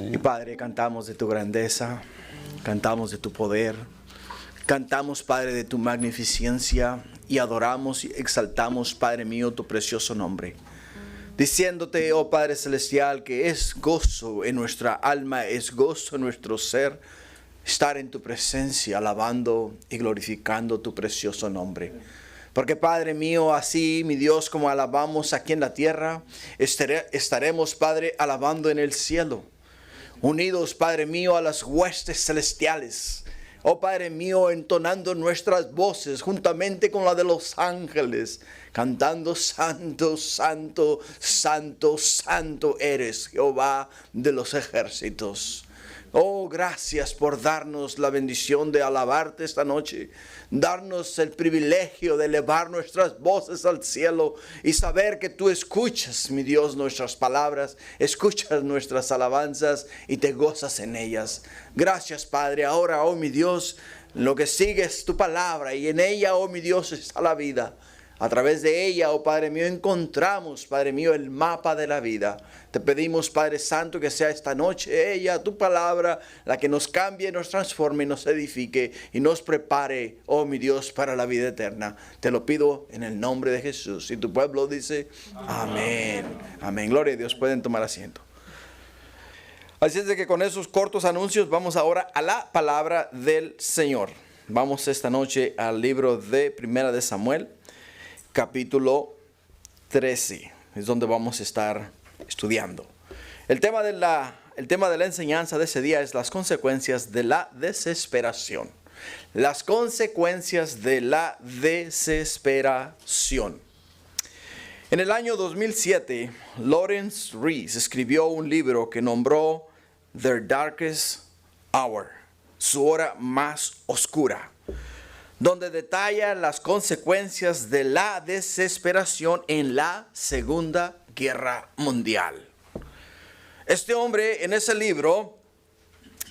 Y Padre, cantamos de tu grandeza, cantamos de tu poder, cantamos, Padre, de tu magnificencia y adoramos y exaltamos, Padre mío, tu precioso nombre. Diciéndote, oh Padre Celestial, que es gozo en nuestra alma, es gozo en nuestro ser, estar en tu presencia, alabando y glorificando tu precioso nombre. Porque Padre mío, así, mi Dios, como alabamos aquí en la tierra, estaremos, Padre, alabando en el cielo. Unidos, Padre mío, a las huestes celestiales. Oh Padre mío, entonando nuestras voces juntamente con la de los ángeles, cantando: Santo, Santo, Santo, Santo eres, Jehová de los ejércitos. Oh, gracias por darnos la bendición de alabarte esta noche. Darnos el privilegio de elevar nuestras voces al cielo y saber que tú escuchas, mi Dios, nuestras palabras, escuchas nuestras alabanzas y te gozas en ellas. Gracias, Padre. Ahora, oh mi Dios, lo que sigue es tu palabra y en ella, oh mi Dios, está la vida. A través de ella, oh Padre mío, encontramos, Padre mío, el mapa de la vida. Te pedimos, Padre Santo, que sea esta noche ella, tu palabra, la que nos cambie, nos transforme, nos edifique y nos prepare, oh mi Dios, para la vida eterna. Te lo pido en el nombre de Jesús. Y tu pueblo dice: amén. Amén. Gloria a Dios. Pueden tomar asiento. Así es de que con esos cortos anuncios vamos ahora a la palabra del Señor. Vamos esta noche al libro de Primera de Samuel, capítulo 13, es donde vamos a estar estudiando. El tema de la enseñanza de ese día es las consecuencias de la desesperación. Las consecuencias de la desesperación. En el año 2007, Lawrence Rees escribió un libro que nombró Their Darkest Hour, su hora más oscura, donde detalla las consecuencias de la desesperación en la Segunda Guerra Mundial. Este hombre en ese libro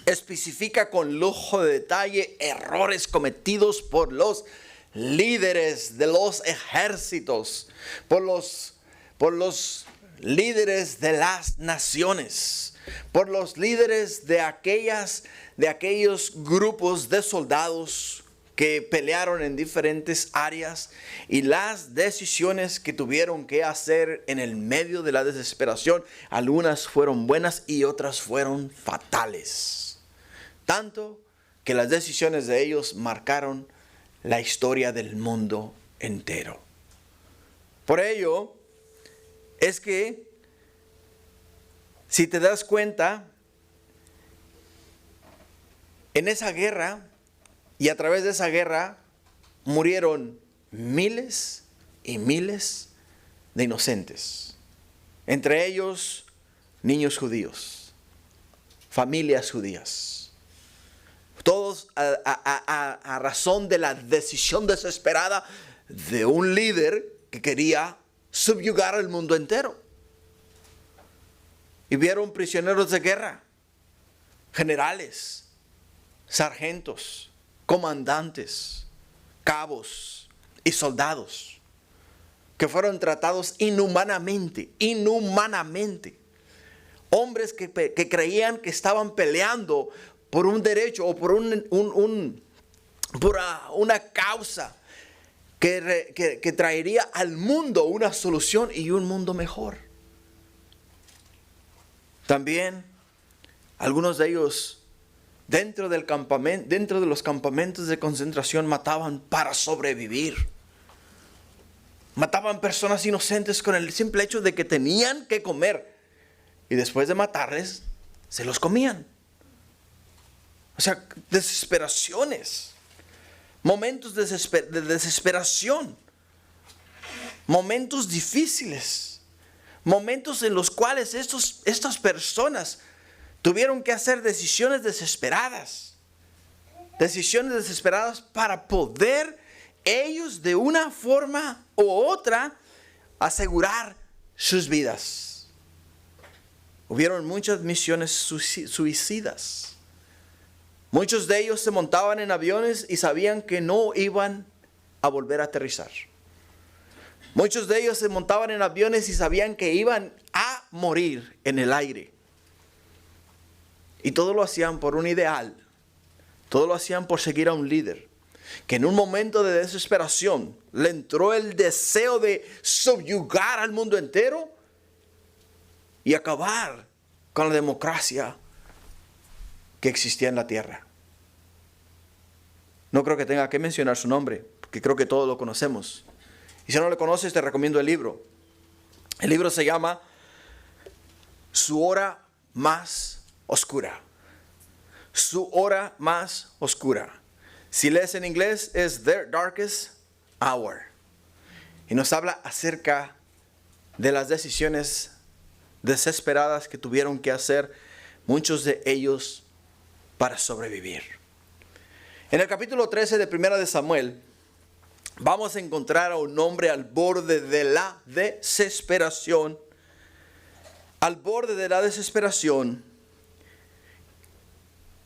especifica con lujo de detalle errores cometidos por los líderes de los ejércitos, por los líderes de las naciones, por los líderes de aquellos grupos de soldados que pelearon en diferentes áreas y las decisiones que tuvieron que hacer en el medio de la desesperación. Algunas fueron buenas y otras fueron fatales. Tanto que las decisiones de ellos marcaron la historia del mundo entero. Por ello, es que, si te das cuenta, en esa guerra, y a través de esa guerra murieron miles y miles de inocentes. Entre ellos, niños judíos, familias judías. Todos a razón de la decisión desesperada de un líder que quería subyugar al mundo entero. Y vieron prisioneros de guerra, generales, sargentos, comandantes, cabos y soldados que fueron tratados inhumanamente. Hombres que creían que estaban peleando por un derecho o por una causa que traería al mundo una solución y un mundo mejor. También algunos de ellos dentro de los campamentos de concentración mataban para sobrevivir. Mataban personas inocentes con el simple hecho de que tenían que comer. Y después de matarles, se los comían. O sea, desesperaciones. Momentos de desesperación. Momentos difíciles. Momentos en los cuales estas personas tuvieron que hacer decisiones desesperadas. Decisiones desesperadas para poder ellos de una forma u otra asegurar sus vidas. Hubieron muchas misiones suicidas. Muchos de ellos se montaban en aviones y sabían que no iban a volver a aterrizar. Muchos de ellos se montaban en aviones y sabían que iban a morir en el aire. Y todo lo hacían por un ideal. Todo lo hacían por seguir a un líder. Que en un momento de desesperación le entró el deseo de subyugar al mundo entero y acabar con la democracia que existía en la tierra. No creo que tenga que mencionar su nombre, porque creo que todos lo conocemos. Y si no lo conoces, te recomiendo el libro. El libro se llama Su hora más oscura. Su hora más oscura. Si lees en inglés, es Their Darkest Hour. Y nos habla acerca de las decisiones desesperadas que tuvieron que hacer muchos de ellos para sobrevivir. En el capítulo 13 de Primera de Samuel, vamos a encontrar a un hombre al borde de la desesperación. Al borde de la desesperación.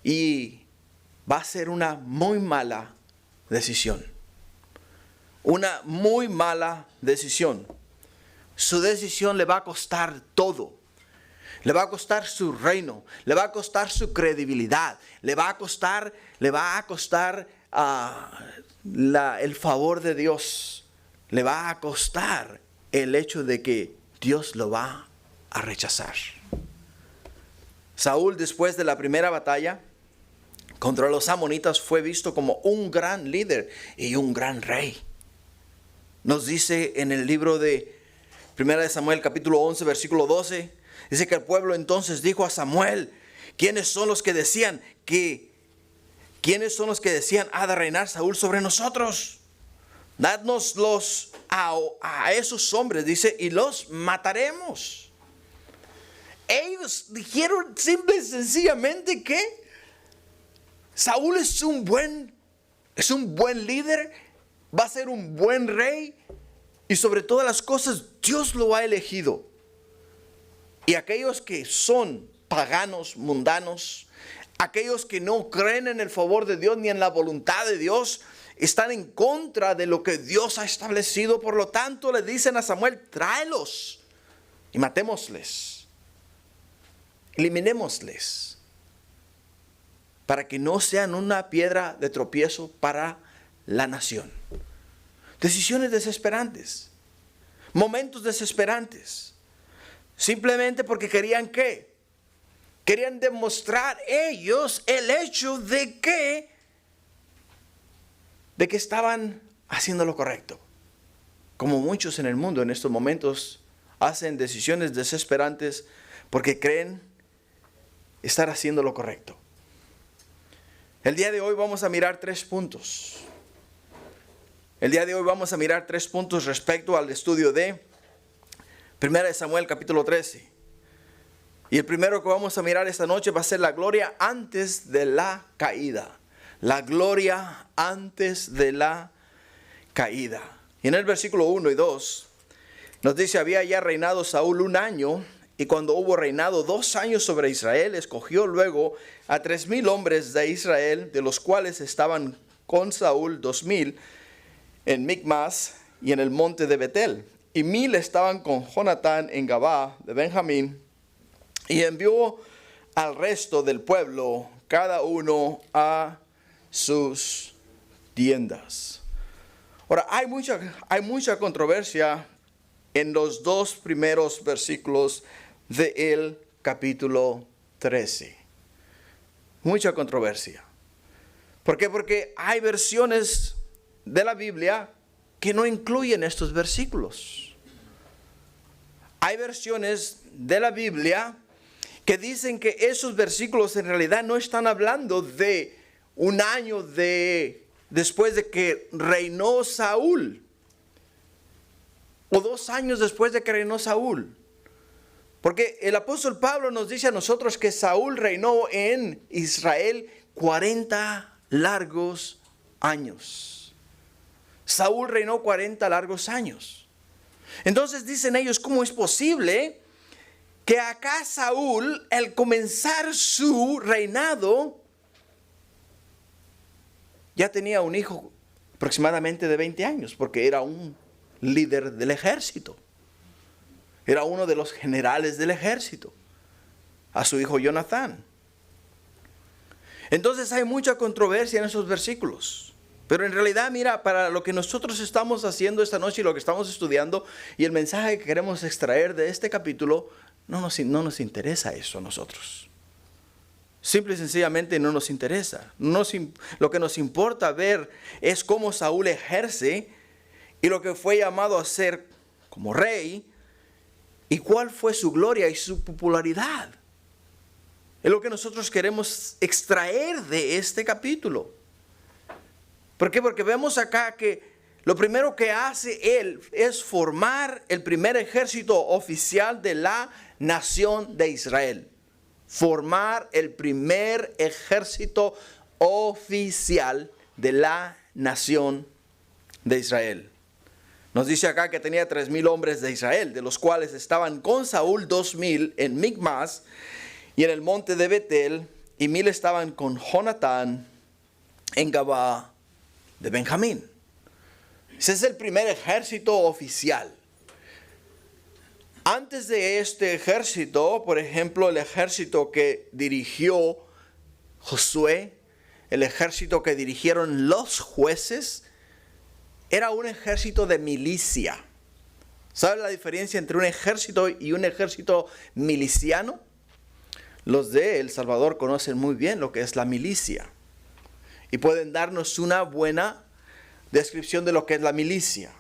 Y va a ser una muy mala decisión. Una muy mala decisión. Su decisión le va a costar todo. Le va a costar su reino. Le va a costar su credibilidad. Le va a costar el favor de Dios. Le va a costar el hecho de que Dios lo va a rechazar. Saúl, después de la primera batalla contra los amonitas, fue visto como un gran líder y un gran rey. Nos dice en el libro de Primera de Samuel, capítulo 11, versículo 12, dice que el pueblo entonces dijo a Samuel: ¿quiénes son los que decían ha de reinar Saúl sobre nosotros? Dadnoslos a esos hombres, dice, y los mataremos. Ellos dijeron simple y sencillamente que Saúl es un buen líder, va a ser un buen rey, y sobre todas las cosas Dios lo ha elegido. Y aquellos que son paganos, mundanos, aquellos que no creen en el favor de Dios ni en la voluntad de Dios, están en contra de lo que Dios ha establecido. Por lo tanto, le dicen a Samuel: tráelos y matémosles, eliminémosles, para que no sean una piedra de tropiezo para la nación. Decisiones desesperantes, momentos desesperantes, simplemente porque querían ¿qué? Querían demostrar ellos el hecho de que estaban haciendo lo correcto. Como muchos en el mundo en estos momentos hacen decisiones desesperantes porque creen estar haciendo lo correcto. El día de hoy vamos a mirar 3 puntos. El día de hoy vamos a mirar 3 puntos respecto al estudio de 1 de Samuel capítulo 13. Y el primero que vamos a mirar esta noche va a ser la gloria antes de la caída. La gloria antes de la caída. Y en el versículo 1 y 2 nos dice: había ya reinado Saúl 1 año, y cuando hubo reinado 2 años sobre Israel, escogió luego a 3,000 hombres de Israel, de los cuales estaban con Saúl 2,000 en Micmas y en el monte de Betel, y 1,000 estaban con Jonatán en Gabá de Benjamín, y envió al resto del pueblo, cada uno a sus tiendas. Ahora, hay mucha controversia en los 2 primeros versículos del capítulo 13. Mucha controversia. ¿Por qué? Porque hay versiones de la Biblia que no incluyen estos versículos. Hay versiones de la Biblia que dicen que esos versículos en realidad no están hablando de 1 año después de que reinó Saúl, o 2 años después de que reinó Saúl. Porque el apóstol Pablo nos dice a nosotros que Saúl reinó en Israel 40 largos años. Saúl reinó 40 largos años. Entonces dicen ellos: ¿cómo es posible que acá Saúl, al comenzar su reinado, ya tenía un hijo aproximadamente de 20 años? Porque era un líder del ejército. Era uno de los generales del ejército. A su hijo Jonatán. Entonces hay mucha controversia en esos versículos. Pero en realidad, mira, para lo que nosotros estamos haciendo esta noche y lo que estamos estudiando y el mensaje que queremos extraer de este capítulo, no nos interesa eso a nosotros. Simple y sencillamente no nos interesa. Lo que nos importa ver es cómo Saúl ejerce y lo que fue llamado a ser como rey y cuál fue su gloria y su popularidad. Es lo que nosotros queremos extraer de este capítulo. ¿Por qué? Porque vemos acá que lo primero que hace él es formar el primer ejército oficial de la nación de Israel. Formar el primer ejército oficial de la nación de Israel. Nos dice acá que tenía 3,000 hombres de Israel, de los cuales estaban con Saúl 2,000 en Micmas y en el monte de Betel, y 1,000 estaban con Jonatán en Gabá de Benjamín. Ese es el primer ejército oficial. Antes de este ejército, por ejemplo, el ejército que dirigió Josué, el ejército que dirigieron los jueces, era un ejército de milicia. ¿Sabe la diferencia entre un ejército y un ejército miliciano? Los de El Salvador conocen muy bien lo que es la milicia y pueden darnos una buena descripción de lo que es la milicia.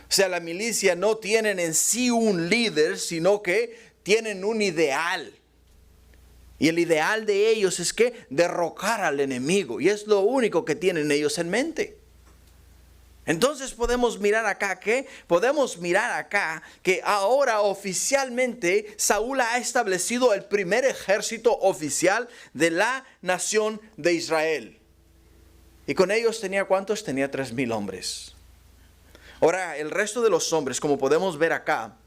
O sea, la milicia no tienen en sí un líder, sino que tienen un ideal. Y el ideal de ellos es que derrocar al enemigo. Y es lo único que tienen ellos en mente. Entonces podemos mirar acá que ahora oficialmente Saúl ha establecido el primer ejército oficial de la nación de Israel. Y con ellos tenía ¿cuántos? Tenía 3,000 hombres. Ahora, el resto de los hombres, como podemos ver acá,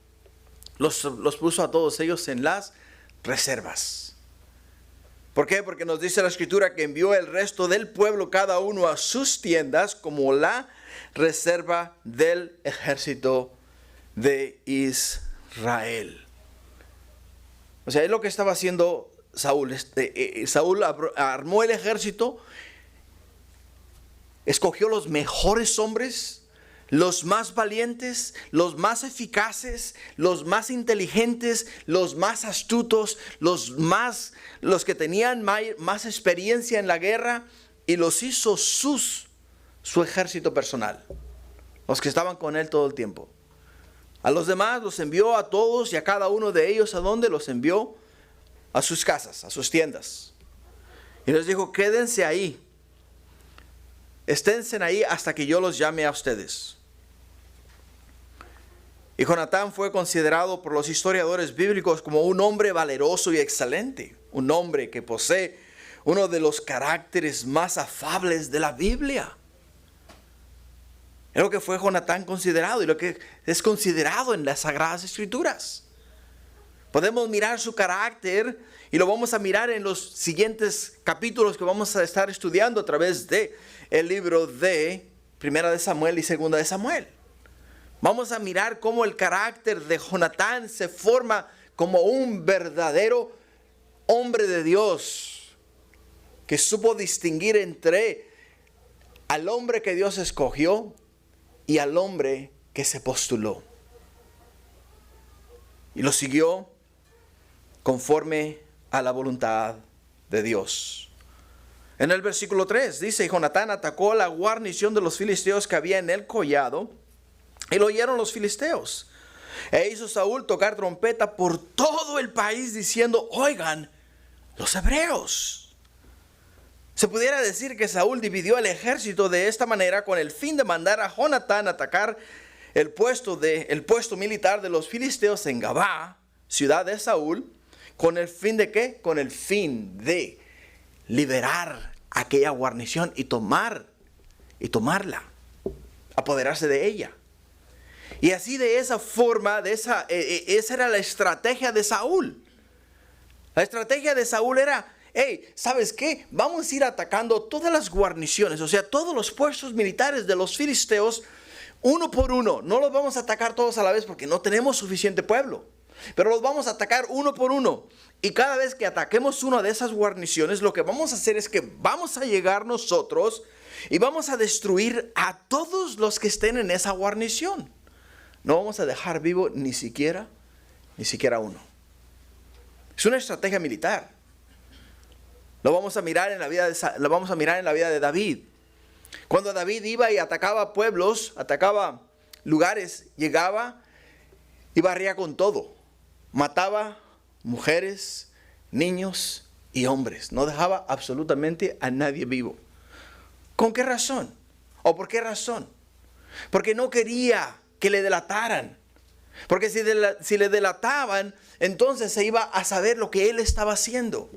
los puso a todos ellos en las reservas. ¿Por qué? Porque nos dice la Escritura que envió el resto del pueblo, cada uno a sus tiendas, como la reserva del ejército de Israel. O sea, es lo que estaba haciendo Saúl. Saúl armó el ejército, escogió los mejores hombres, los más valientes, los más eficaces, los más inteligentes, los más astutos, los que tenían más experiencia en la guerra, y los hizo su ejército personal, los que estaban con él todo el tiempo. A los demás los envió a todos, y a cada uno de ellos, ¿a dónde los envió? A sus casas, a sus tiendas. Y les dijo: quédense ahí, esténse ahí hasta que yo los llame a ustedes. Y Jonatán fue considerado por los historiadores bíblicos como un hombre valeroso y excelente, un hombre que posee uno de los caracteres más afables de la Biblia. Es lo que fue Jonatán considerado y lo que es considerado en las Sagradas Escrituras. Podemos mirar su carácter y lo vamos a mirar en los siguientes capítulos que vamos a estar estudiando a través de el libro de Primera de Samuel y Segunda de Samuel. Vamos a mirar cómo el carácter de Jonatán se forma como un verdadero hombre de Dios, que supo distinguir entre al hombre que Dios escogió y al hombre que se postuló. Y lo siguió conforme a la voluntad de Dios. En el versículo 3 dice: y Jonatán atacó a la guarnición de los filisteos que había en el collado, y lo oyeron los filisteos. E hizo Saúl tocar trompeta por todo el país, diciendo: oigan los hebreos. Se pudiera decir que Saúl dividió el ejército de esta manera con el fin de mandar a Jonatán a atacar el puesto militar de los filisteos en Gabá, ciudad de Saúl. ¿Con el fin de qué? Con el fin de liberar aquella guarnición y tomarla, apoderarse de ella. Y así, de esa forma, esa era la estrategia de Saúl. La estrategia de Saúl era: hey, ¿sabes qué? Vamos a ir atacando todas las guarniciones, o sea, todos los puestos militares de los filisteos, uno por uno. No los vamos a atacar todos a la vez porque no tenemos suficiente pueblo. pero los vamos a atacar uno por uno. Y cada vez que ataquemos una de esas guarniciones, lo que vamos a hacer es que vamos a llegar nosotros y vamos a destruir a todos los que estén en esa guarnición. No vamos a dejar vivo ni siquiera uno. Es una estrategia militar. Lo vamos a mirar en la vida de David. Cuando David iba y atacaba pueblos, atacaba lugares, llegaba y barría con todo. Mataba mujeres, niños y hombres. No dejaba absolutamente a nadie vivo. ¿Con qué razón? ¿O por qué razón? Porque no quería que le delataran. Porque si le delataban, entonces se iba a saber lo que él estaba haciendo.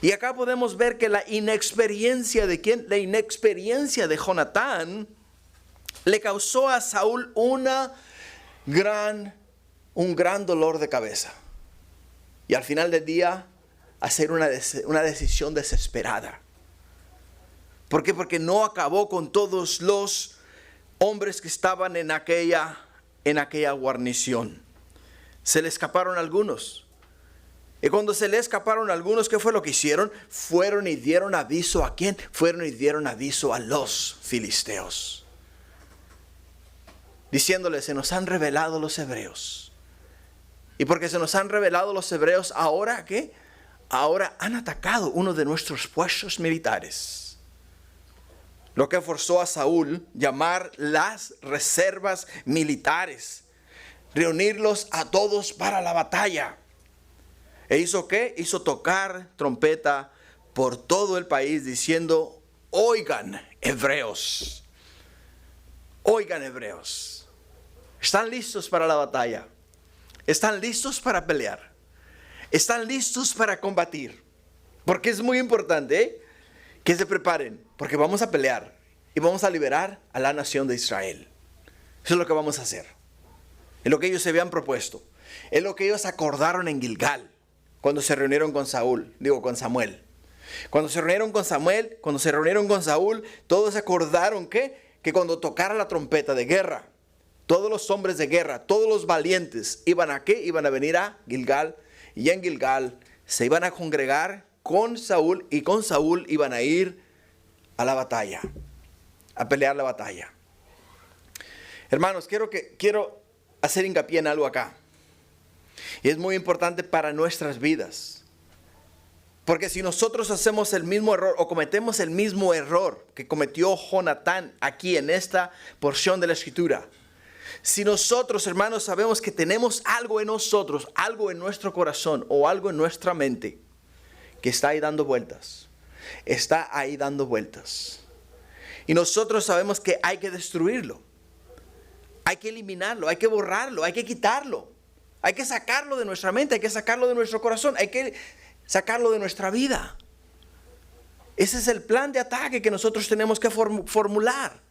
Y acá podemos ver que la inexperiencia de ¿quién? La inexperiencia de Jonatán le causó a Saúl un gran dolor de cabeza. Y al final del día, hacer una decisión desesperada. ¿Por qué? Porque no acabó con todos los hombres que estaban en aquella guarnición. Se le escaparon algunos. Y cuando se le escaparon algunos, ¿qué fue lo que hicieron? Fueron y dieron aviso ¿a quién? Fueron y dieron aviso a los filisteos. Diciéndoles, se nos han revelado los hebreos. Y porque se nos han revelado los hebreos, ¿ahora qué? Ahora han atacado uno de nuestros puestos militares. Lo que forzó a Saúl llamar las reservas militares. Reunirlos a todos para la batalla. ¿E hizo qué? Hizo tocar trompeta por todo el país diciendo, oigan hebreos, oigan hebreos, están listos para la batalla, están listos para pelear, están listos para combatir. Porque es muy importante que se preparen, porque vamos a pelear y vamos a liberar a la nación de Israel. Eso es lo que vamos a hacer. Es lo que ellos se habían propuesto. Es lo que ellos acordaron en Gilgal. Cuando se reunieron con Samuel. Cuando se reunieron con Saúl, todos acordaron que cuando tocara la trompeta de guerra, todos los hombres de guerra, todos los valientes, ¿iban a qué? Iban a venir a Gilgal. Y en Gilgal se iban a congregar con Saúl, y con Saúl iban a ir a la batalla, a pelear la batalla. Hermanos, quiero hacer hincapié en algo acá. Y es muy importante para nuestras vidas. Porque si nosotros hacemos el mismo error o cometemos el mismo error que cometió Jonatán aquí en esta porción de la escritura. Si nosotros, hermanos, sabemos que tenemos algo en nosotros, algo en nuestro corazón o algo en nuestra mente que está ahí dando vueltas. Está ahí dando vueltas. Y nosotros sabemos que hay que destruirlo. Hay que eliminarlo, hay que borrarlo, hay que quitarlo. Hay que sacarlo de nuestra mente, hay que sacarlo de nuestro corazón, hay que sacarlo de nuestra vida. Ese es el plan de ataque que nosotros tenemos que formular.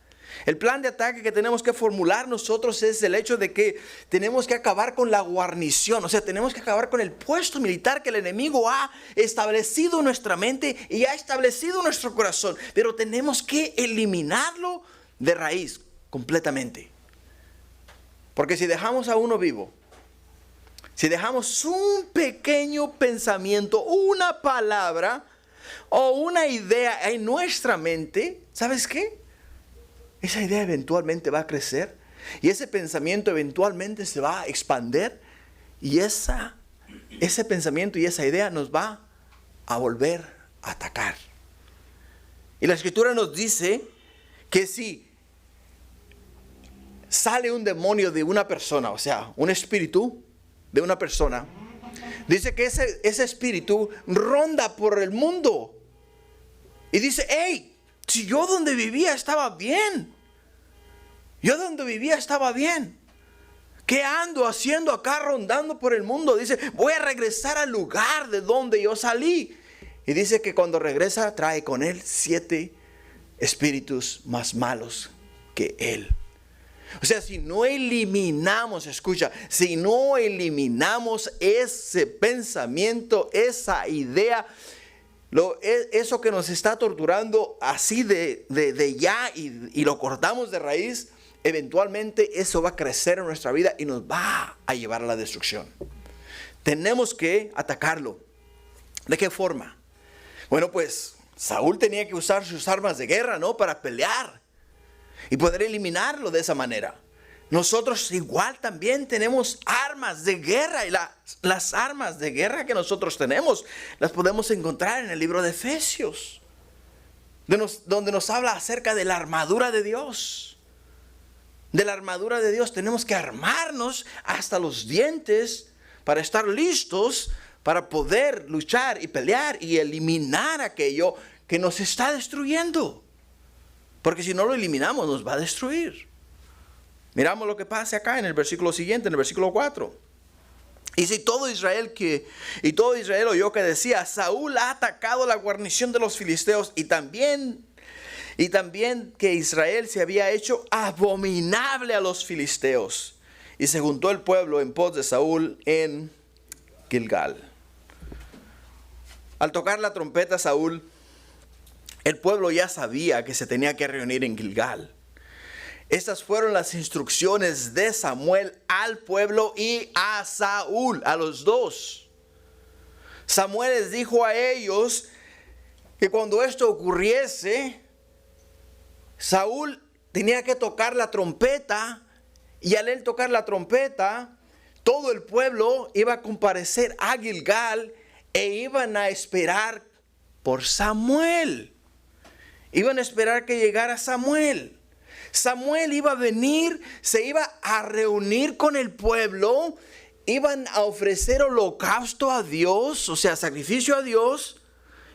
El plan de ataque que tenemos que formular nosotros es el hecho de que tenemos que acabar con la guarnición. O sea, tenemos que acabar con el puesto militar que el enemigo ha establecido en nuestra mente y ha establecido en nuestro corazón. Pero tenemos que eliminarlo de raíz completamente. Porque si dejamos a uno vivo, si dejamos un pequeño pensamiento, una palabra o una idea en nuestra mente, ¿sabes qué? Esa idea eventualmente va a crecer y ese pensamiento eventualmente se va a expandir y ese pensamiento y esa idea nos va a volver a atacar. Y la escritura nos dice que si sale un demonio de una persona, o sea, un espíritu de una persona, dice que ese espíritu ronda por el mundo y dice, hey, si yo donde vivía estaba bien, ¿qué ando haciendo acá rondando por el mundo? Dice, voy a regresar al lugar de donde yo salí. Y dice que cuando regresa trae con él 7 espíritus más malos que él. O sea, si no eliminamos, escucha, si no eliminamos ese pensamiento, esa idea, eso que nos está torturando así de ya y lo cortamos de raíz, eventualmente eso va a crecer en nuestra vida y nos va a llevar a la destrucción. Tenemos que atacarlo. ¿De qué forma? Bueno, pues Saúl tenía que usar sus armas de guerra, ¿no? Para pelear y poder eliminarlo de esa manera. Nosotros igual también tenemos armas de guerra, y las armas de guerra que nosotros tenemos las podemos encontrar en el libro de Efesios, donde nos habla acerca de la armadura de Dios. De la armadura de Dios tenemos que armarnos hasta los dientes para estar listos para poder luchar y pelear y eliminar aquello que nos está destruyendo. Porque si no lo eliminamos, nos va a destruir. Miramos lo que pasa acá en el versículo siguiente, en el versículo 4. Y todo Israel oyó que decía: Saúl ha atacado la guarnición de los filisteos, y también que Israel se había hecho abominable a los filisteos. Y se juntó el pueblo en pos de Saúl en Gilgal. Al tocar la trompeta Saúl, el pueblo ya sabía que se tenía que reunir en Gilgal. Estas fueron las instrucciones de Samuel al pueblo y a Saúl, a los dos. Samuel les dijo a ellos que cuando esto ocurriese, Saúl tenía que tocar la trompeta, y al él tocar la trompeta, todo el pueblo iba a comparecer a Gilgal e iban a esperar por Samuel. Iban a esperar que llegara Samuel. Samuel iba a venir, se iba a reunir con el pueblo, iban a ofrecer holocausto a Dios, o sea, sacrificio a Dios.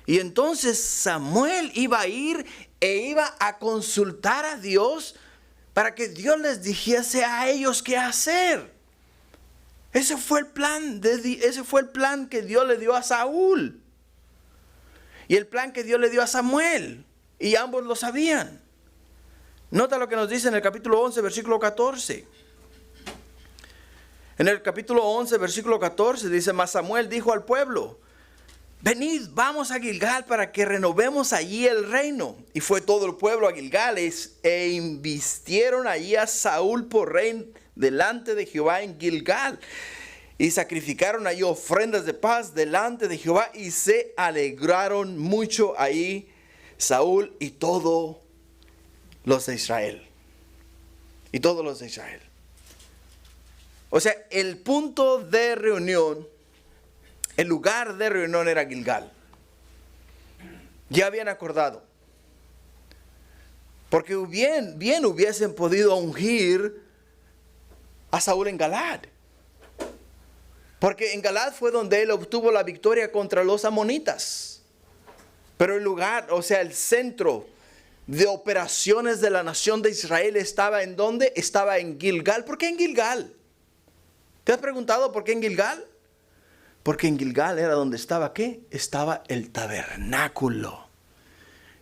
Y entonces Samuel iba a ir e iba a consultar a Dios para que Dios les dijese a ellos qué hacer. Ese fue el plan que Dios le dio a Saúl. Y el plan que Dios le dio a Samuel. Y ambos lo sabían. Nota lo que nos dice en el capítulo 11, versículo 14. En el capítulo 11, versículo 14 dice: Mas Samuel dijo al pueblo: venid, vamos a Gilgal para que renovemos allí el reino. Y fue todo el pueblo a Gilgal e invistieron allí a Saúl por rey delante de Jehová en Gilgal. Y sacrificaron allí ofrendas de paz delante de Jehová, y se alegraron mucho ahí Saúl y todos los de Israel. Y todos los de Israel. O sea, el punto de reunión, el lugar de reunión era Gilgal. Ya habían acordado. Porque bien hubiesen podido ungir a Saúl en Galaad. Porque en Galaad fue donde él obtuvo la victoria contra los amonitas. Pero el lugar, o sea, el centro de operaciones de la nación de Israel estaba ¿en dónde? Estaba en Gilgal. ¿Por qué en Gilgal? ¿Te has preguntado por qué en Gilgal? Porque en Gilgal era donde estaba, ¿qué? Estaba el tabernáculo.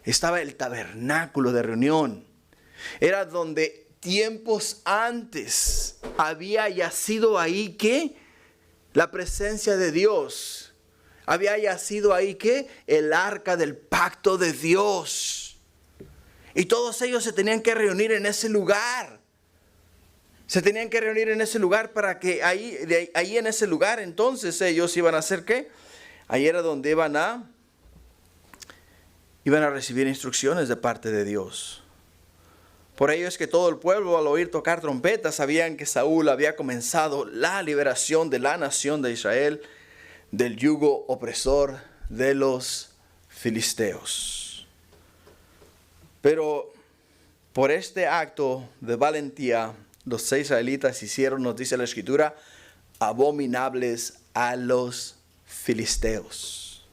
Estaba el tabernáculo de reunión. Era donde tiempos antes había yacido ahí, ¿qué? La presencia de Dios. Había yacido ahí, ¿qué? El arca del pacto de Dios. Y todos ellos se tenían que reunir en ese lugar. Se tenían que reunir en ese lugar para que ahí en ese lugar entonces ellos iban a hacer ¿qué? Ahí era donde iban a recibir instrucciones de parte de Dios. Por ello es que todo el pueblo, al oír tocar trompetas, sabían que Saúl había comenzado la liberación de la nación de Israel del yugo opresor de los filisteos. Pero por este acto de valentía, los israelitas hicieron, nos dice la Escritura, abominables a los filisteos.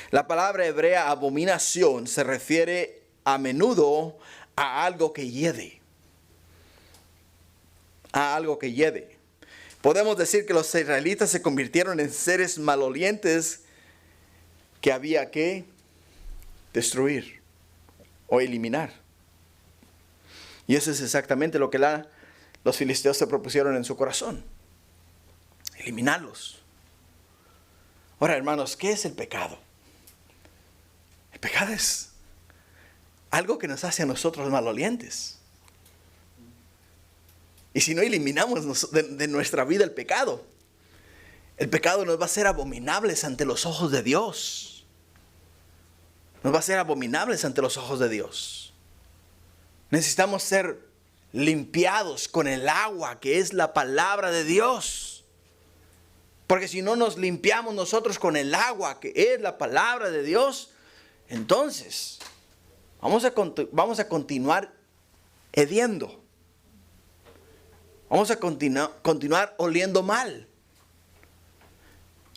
La palabra hebrea abominación se refiere a menudo a algo que hiede. A algo que hiede. Podemos decir que los israelitas se convirtieron en seres malolientes que había que destruir o eliminar. Y eso es exactamente lo que los filisteos se propusieron en su corazón. Eliminarlos. Ahora, hermanos, ¿qué es el pecado? El pecado es algo que nos hace a nosotros malolientes. Y si no eliminamos de nuestra vida el pecado, El pecado nos va a hacer abominables ante los ojos de Dios. Nos va a hacer abominables ante los ojos de Dios. Necesitamos ser limpiados con el agua que es la palabra de Dios. Porque si no nos limpiamos nosotros con el agua que es la palabra de Dios, entonces vamos a continuar hediendo. Vamos a continuar oliendo mal.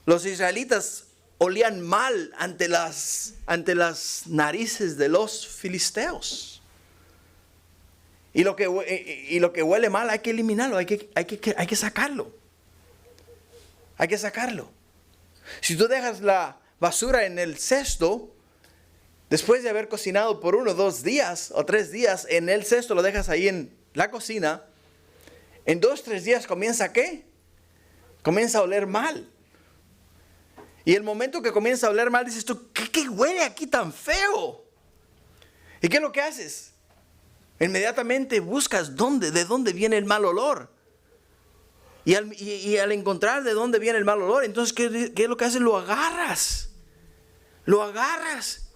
Los israelitas olían mal ante las narices de los filisteos. Y lo que huele mal hay que eliminarlo, hay que sacarlo. Hay que sacarlo. Si tú dejas la basura en el cesto, después de haber cocinado por 1, 2 días o 3 días, en el cesto lo dejas ahí en la cocina, en 2, 3 días comienza ¿qué? Comienza a oler mal. Y el momento que comienza a oler mal, dices tú, ¿qué huele aquí tan feo? ¿Y qué es lo que haces? Inmediatamente buscas de dónde viene el mal olor. Y al encontrar de dónde viene el mal olor, entonces ¿qué es lo que haces? Lo agarras. Lo agarras.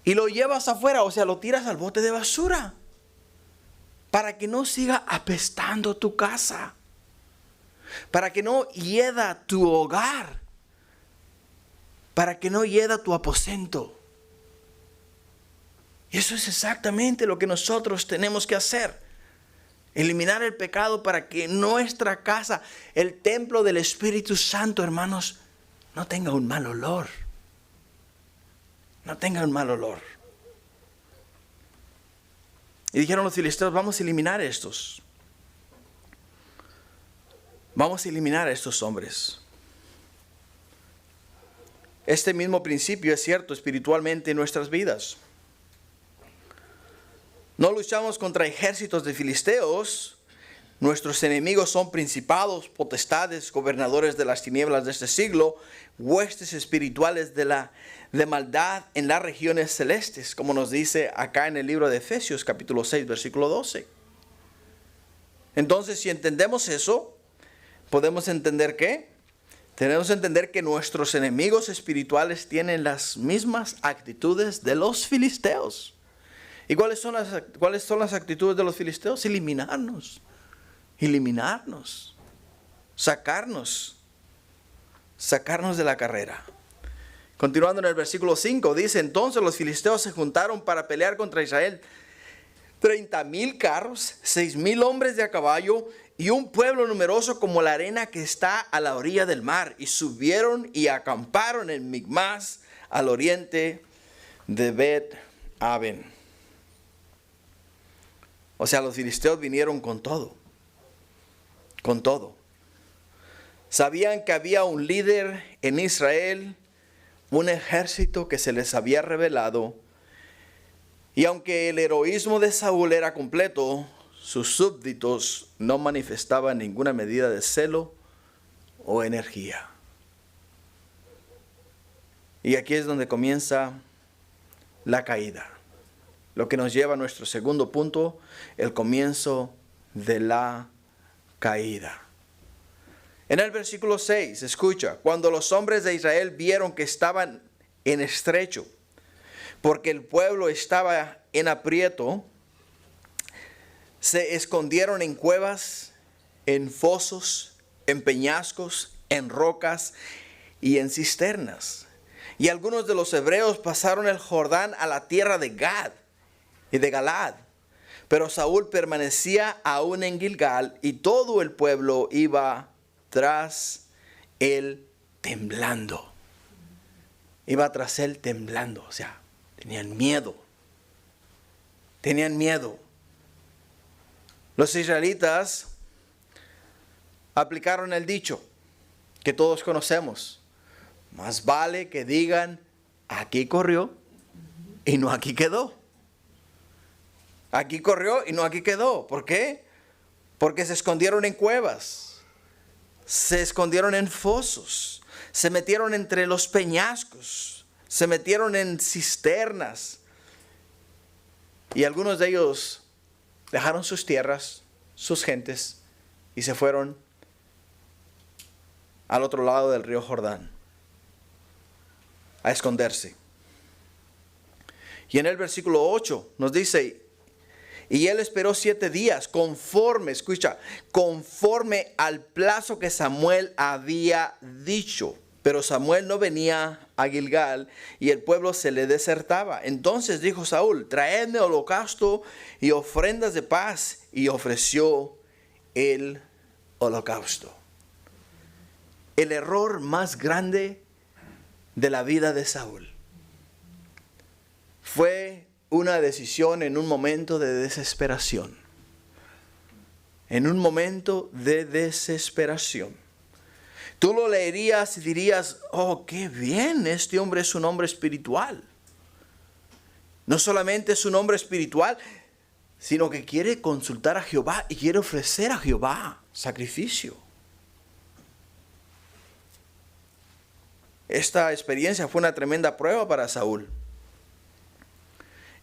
Y lo llevas afuera, o sea, lo tiras al bote de basura. Para que no siga apestando tu casa. Para que no hieda tu hogar. Para que no hieda tu aposento. Y eso es exactamente lo que nosotros tenemos que hacer. Eliminar el pecado para que nuestra casa, el templo del Espíritu Santo, hermanos, no tenga un mal olor. No tenga un mal olor. Y dijeron los filisteos, vamos a eliminar estos. Vamos a eliminar a estos hombres. Este mismo principio es cierto espiritualmente en nuestras vidas. No luchamos contra ejércitos de filisteos. Nuestros enemigos son principados, potestades, gobernadores de las tinieblas de este siglo, huestes espirituales de maldad en las regiones celestes, como nos dice acá en el libro de Efesios, capítulo 6, versículo 12. Entonces, si entendemos eso, podemos entender ¿qué? Tenemos que entender que nuestros enemigos espirituales tienen las mismas actitudes de los filisteos. ¿Y cuáles son las actitudes de los filisteos? Eliminarnos, sacarnos de la carrera. Continuando en el versículo 5, dice, entonces los filisteos se juntaron para pelear contra Israel. 30,000 carros, 6,000 hombres de a caballo y un pueblo numeroso como la arena que está a la orilla del mar. Y subieron y acamparon en Migmas, al oriente de Bet-Aven. O sea, los filisteos vinieron con todo. Con todo. Sabían que había un líder en Israel, un ejército que se les había revelado. Y aunque el heroísmo de Saúl era completo, sus súbditos no manifestaban ninguna medida de celo o energía. Y aquí es donde comienza la caída. Lo que nos lleva a nuestro segundo punto, el comienzo de la caída. En el versículo 6, escucha, cuando los hombres de Israel vieron que estaban en estrecho, porque el pueblo estaba en aprieto, se escondieron en cuevas, en fosos, en peñascos, en rocas y en cisternas. Y algunos de los hebreos pasaron el Jordán a la tierra de Gad y de Galad. Pero Saúl permanecía aún en Gilgal y todo el pueblo iba tras él temblando. Iba tras él temblando, o sea, tenían miedo. Tenían miedo. Los israelitas aplicaron el dicho que todos conocemos. Más vale que digan, aquí corrió y no aquí quedó. Aquí corrió y no aquí quedó. ¿Por qué? Porque se escondieron en cuevas. Se escondieron en fosos. Se metieron entre los peñascos. Se metieron en cisternas. Y algunos de ellos dejaron sus tierras, sus gentes, y se fueron al otro lado del río Jordán, a esconderse. Y en el versículo 8 nos dice, y él esperó 7 días conforme al plazo que Samuel había dicho. Pero Samuel no venía a Gilgal y el pueblo se le desertaba. Entonces dijo Saúl, traedme holocausto y ofrendas de paz. Y ofreció el holocausto. El error más grande de la vida de Saúl fue una decisión en un momento de desesperación. En un momento de desesperación. Tú lo leerías y dirías, oh, qué bien, este hombre es un hombre espiritual. No solamente es un hombre espiritual, sino que quiere consultar a Jehová y quiere ofrecer a Jehová sacrificio. Esta experiencia fue una tremenda prueba para Saúl.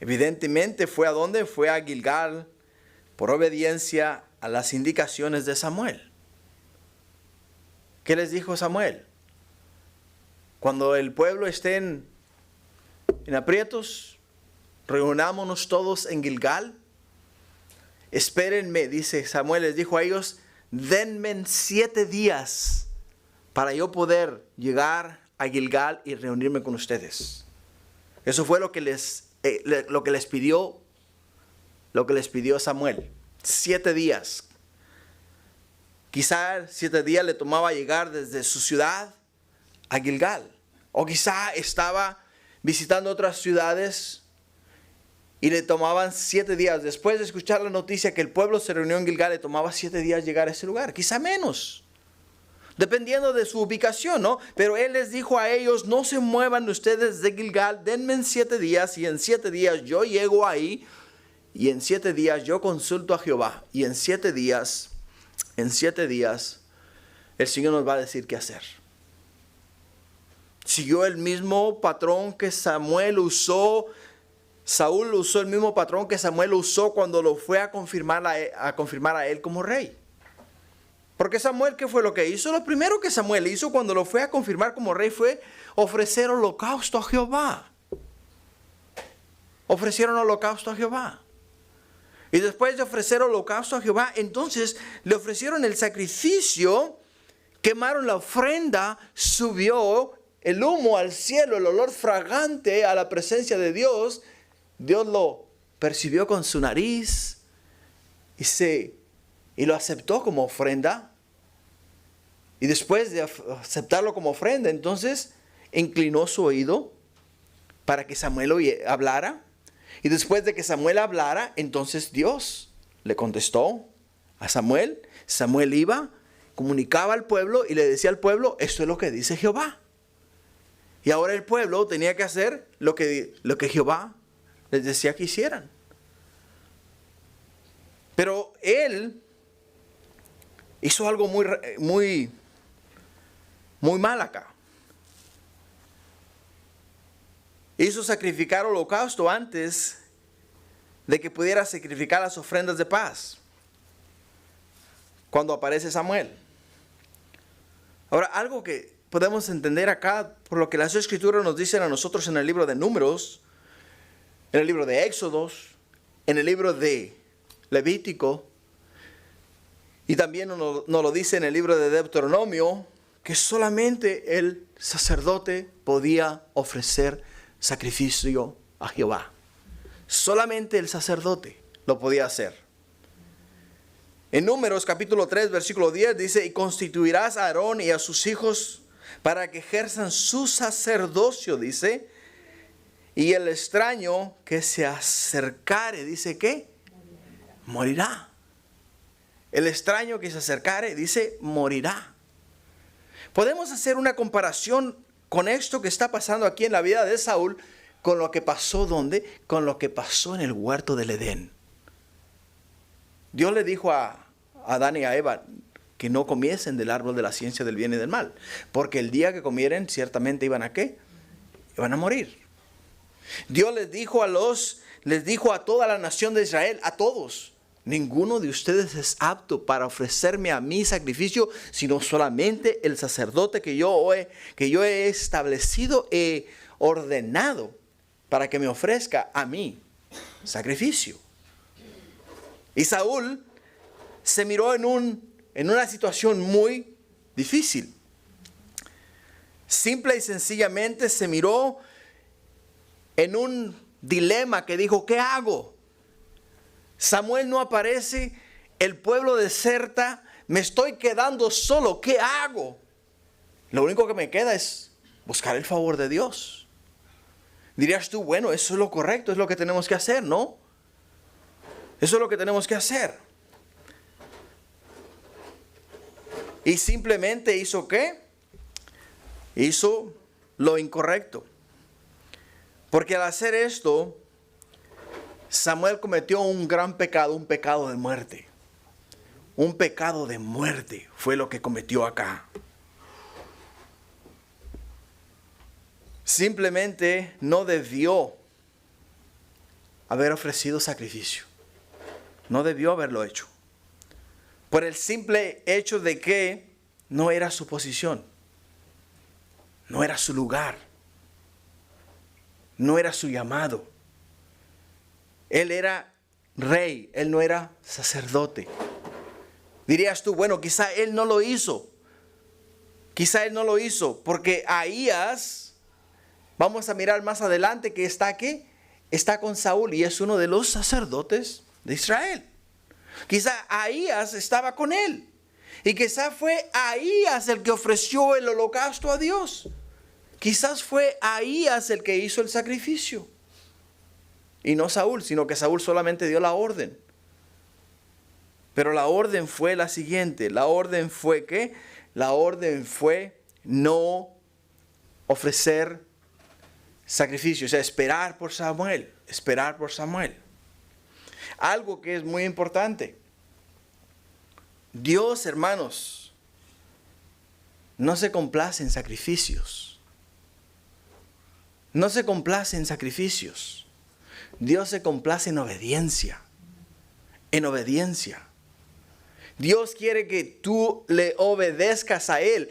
Evidentemente fue a dónde? Fue a Gilgal por obediencia a las indicaciones de Samuel. ¿Qué les dijo Samuel? Cuando el pueblo esté en aprietos, reunámonos todos en Gilgal. Espérenme, dice Samuel, les dijo a ellos, denme 7 días para yo poder llegar a Gilgal y reunirme con ustedes. Eso fue lo que les pidió Samuel. 7 días. Quizá 7 días le tomaba llegar desde su ciudad a Gilgal. O quizá estaba visitando otras ciudades y le tomaban 7 días. Después de escuchar la noticia que el pueblo se reunió en Gilgal, le tomaba 7 días llegar a ese lugar. Quizá menos. Dependiendo de su ubicación, ¿no? Pero él les dijo a ellos, no se muevan ustedes de Gilgal, denme 7 días y en 7 días yo llego ahí y en 7 días yo consulto a Jehová y en 7 días el Señor nos va a decir qué hacer. Siguió el mismo patrón que Saúl usó el mismo patrón que Samuel usó cuando lo fue a confirmar a él como rey. Porque Samuel, ¿qué fue lo que hizo? Lo primero que Samuel hizo cuando lo fue a confirmar como rey fue ofrecer holocausto a Jehová. Ofrecieron holocausto a Jehová. Y después de ofrecer holocausto a Jehová, entonces le ofrecieron el sacrificio, quemaron la ofrenda, subió el humo al cielo, el olor fragante a la presencia de Dios. Dios lo percibió con su nariz y lo aceptó como ofrenda. Y después de aceptarlo como ofrenda, entonces inclinó su oído para que Samuel hablara. Y después de que Samuel hablara, entonces Dios le contestó a Samuel. Samuel iba, comunicaba al pueblo y le decía al pueblo, esto es lo que dice Jehová. Y ahora el pueblo tenía que hacer lo que Jehová les decía que hicieran. Pero él hizo algo muy mal acá. Hizo sacrificar holocausto antes de que pudiera sacrificar las ofrendas de paz. Cuando aparece Samuel. Ahora, algo que podemos entender acá, por lo que las Escrituras nos dicen a nosotros en el libro de Números, en el libro de Éxodos, en el libro de Levítico, y también nos lo dice en el libro de Deuteronomio, que solamente el sacerdote podía ofrecer sacrificio a Jehová. Solamente el sacerdote lo podía hacer. En Números capítulo 3 versículo 10 dice, y constituirás a Aarón y a sus hijos para que ejerzan su sacerdocio, dice, y el extraño que se acercare, dice que morirá. El extraño que se acercare, dice, morirá. Podemos hacer una comparación con esto que está pasando aquí en la vida de Saúl, con lo que pasó ¿dónde? Con lo que pasó en el huerto del Edén. Dios le dijo a Adán y a Eva que no comiesen del árbol de la ciencia del bien y del mal, porque el día que comieren ciertamente iban a ¿qué? Iban a morir. Dios les dijo a toda la nación de Israel, a todos, ninguno de ustedes es apto para ofrecerme a mí sacrificio, sino solamente el sacerdote que yo he establecido, he ordenado para que me ofrezca a mí sacrificio. Y Saúl se miró en una situación muy difícil. Simple y sencillamente se miró en un dilema que dijo, ¿qué hago? Samuel no aparece, el pueblo deserta, me estoy quedando solo, ¿qué hago? Lo único que me queda es buscar el favor de Dios. Dirías tú, bueno, eso es lo correcto, es lo que tenemos que hacer, ¿no? Eso es lo que tenemos que hacer. Y simplemente hizo ¿qué? Hizo lo incorrecto. Porque al hacer esto, Samuel cometió un gran pecado, un pecado de muerte. Un pecado de muerte fue lo que cometió acá. Simplemente no debió haber ofrecido sacrificio. No debió haberlo hecho. Por el simple hecho de que no era su posición. No era su lugar. No era su llamado. Él era rey, él no era sacerdote. Dirías tú, bueno, quizá él no lo hizo. Quizá él no lo hizo porque Ahías, vamos a mirar más adelante que está aquí, está con Saúl y es uno de los sacerdotes de Israel. Quizá Ahías estaba con él. Y quizá fue Ahías el que ofreció el holocausto a Dios. Quizás fue Ahías el que hizo el sacrificio. Y no Saúl, sino que Saúl solamente dio la orden. Pero la orden fue la siguiente. La orden fue ¿qué? La orden fue no ofrecer sacrificio. O sea, esperar por Samuel. Esperar por Samuel. Algo que es muy importante. Dios, hermanos, no se complace en sacrificios. No se complace en sacrificios. Dios se complace en obediencia. En obediencia. Dios quiere que tú le obedezcas a Él.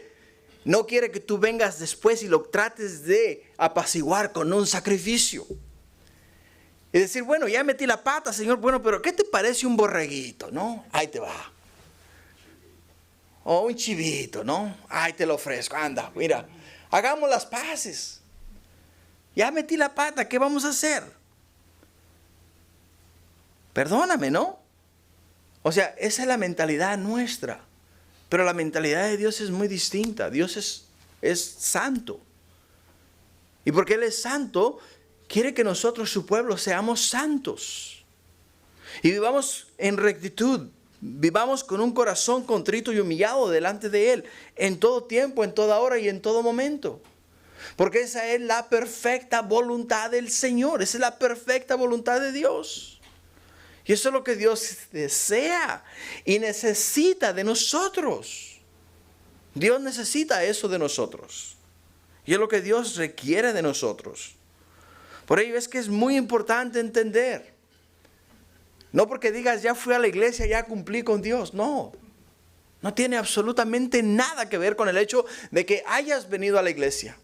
No quiere que tú vengas después y lo trates de apaciguar con un sacrificio. Y decir, bueno, ya metí la pata, Señor, bueno, pero ¿qué te parece un borreguito, no? Ahí te va. O un chivito, ¿no? Ahí te lo ofrezco, anda, mira, hagamos las paces. Ya metí la pata, ¿qué vamos a hacer? Perdóname, ¿no? O sea, esa es la mentalidad nuestra. Pero la mentalidad de Dios es muy distinta. Dios es santo. Y porque Él es santo, quiere que nosotros, su pueblo, seamos santos. Y vivamos en rectitud. Vivamos con un corazón contrito y humillado delante de Él. En todo tiempo, en toda hora y en todo momento. Porque esa es la perfecta voluntad del Señor. Esa es la perfecta voluntad de Dios. Y eso es lo que Dios desea y necesita de nosotros. Dios necesita eso de nosotros. Y es lo que Dios requiere de nosotros. Por ello es que es muy importante entender. No porque digas, ya fui a la iglesia, ya cumplí con Dios. No. No tiene absolutamente nada que ver con el hecho de que hayas venido a la iglesia.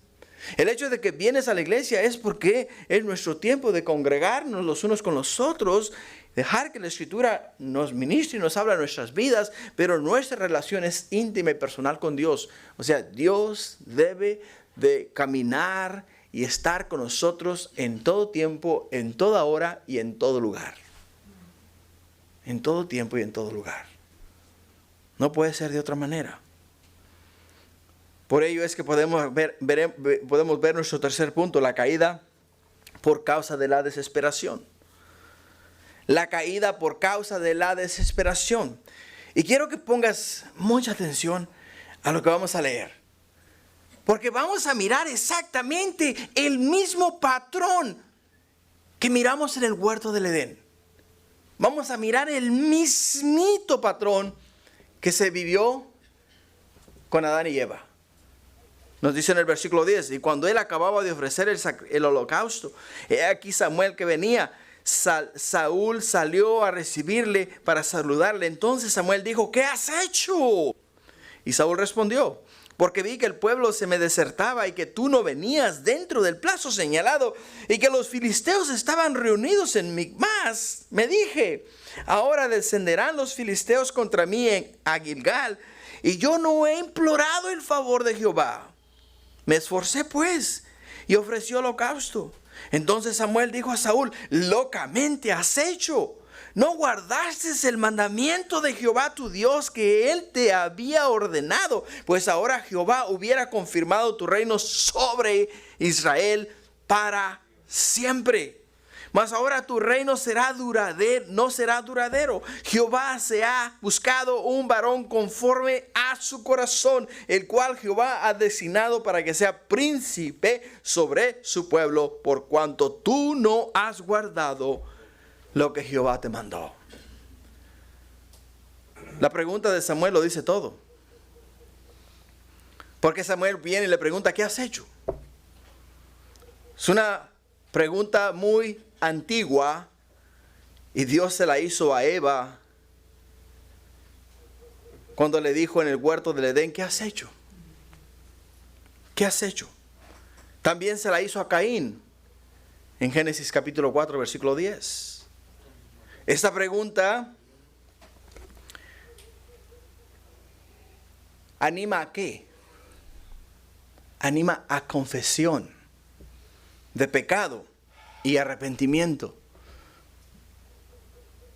El hecho de que vienes a la iglesia es porque es nuestro tiempo de congregarnos los unos con los otros, dejar que la Escritura nos ministre y nos habla de nuestras vidas, pero nuestra relación es íntima y personal con Dios. O sea, Dios debe de caminar y estar con nosotros en todo tiempo, en toda hora y en todo lugar. En todo tiempo y en todo lugar. No puede ser de otra manera. Por ello es que podemos ver nuestro tercer punto, la caída por causa de la desesperación. La caída por causa de la desesperación. Y quiero que pongas mucha atención a lo que vamos a leer. Porque vamos a mirar exactamente el mismo patrón que miramos en el huerto del Edén. Vamos a mirar el mismito patrón que se vivió con Adán y Eva. Nos dice en el versículo 10, y cuando él acababa de ofrecer el holocausto, he aquí Samuel que venía, Saúl salió a recibirle para saludarle. Entonces Samuel dijo: ¿qué has hecho? Y Saúl respondió: porque vi que el pueblo se me desertaba y que tú no venías dentro del plazo señalado y que los filisteos estaban reunidos en Micmas. Me dije: ahora descenderán los filisteos contra mí a Gilgal, y yo no he implorado el favor de Jehová. Me esforcé pues y ofreció holocausto. Entonces Samuel dijo a Saúl: locamente has hecho. ¿No guardaste el mandamiento de Jehová tu Dios que él te había ordenado? Pues ahora Jehová hubiera confirmado tu reino sobre Israel para siempre. Mas ahora tu reino no será duradero. Jehová se ha buscado un varón conforme a su corazón, el cual Jehová ha designado para que sea príncipe sobre su pueblo, por cuanto tú no has guardado lo que Jehová te mandó. La pregunta de Samuel lo dice todo. Porque Samuel viene y le pregunta: ¿qué has hecho? Es una pregunta muy antigua y Dios se la hizo a Eva cuando le dijo en el huerto del Edén: ¿qué has hecho? ¿Qué has hecho? También se la hizo a Caín en Génesis capítulo 4 versículo 10. Esta pregunta anima a qué? Anima a confesión de pecado y arrepentimiento.